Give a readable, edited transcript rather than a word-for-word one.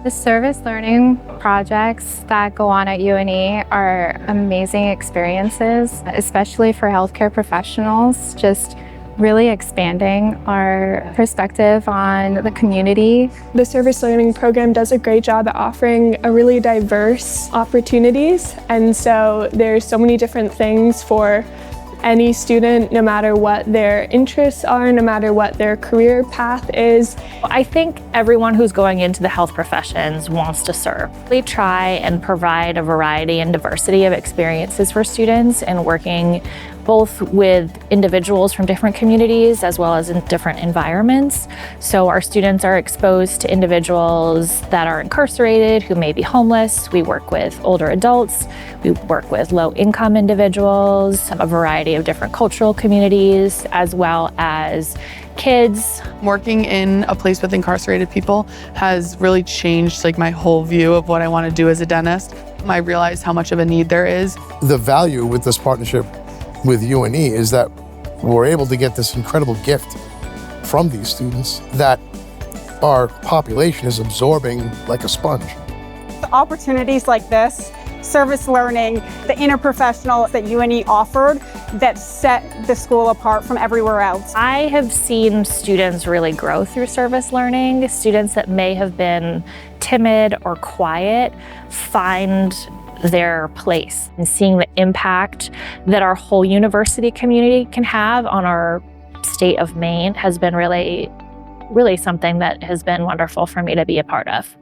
The service learning projects that go on at UNE are amazing experiences, especially for healthcare professionals, just really expanding our perspective on the community. The service learning program does a great job at offering a really diverse opportunities, and so there's so many different things for any student, no matter what their interests are, no matter what their career path is. I think everyone who's going into the health professions wants to serve. We try and provide a variety and diversity of experiences for students and working both with individuals from different communities as well as in different environments. So our students are exposed to individuals that are incarcerated, who may be homeless. We work with older adults. We work with low-income individuals, a variety of different cultural communities, as well as kids. Working in a place with incarcerated people has really changed my whole view of what I want to do as a dentist. I realize how much of a need there is. The value with this partnership with UNE is that we're able to get this incredible gift from these students that our population is absorbing like a sponge. Opportunities like this, service learning, the interprofessional that UNE offered that set the school apart from everywhere else. I have seen students really grow through service learning. Students that may have been timid or quiet find their place, and seeing the impact that our whole university community can have on our state of Maine has been really something that has been wonderful for me to be a part of.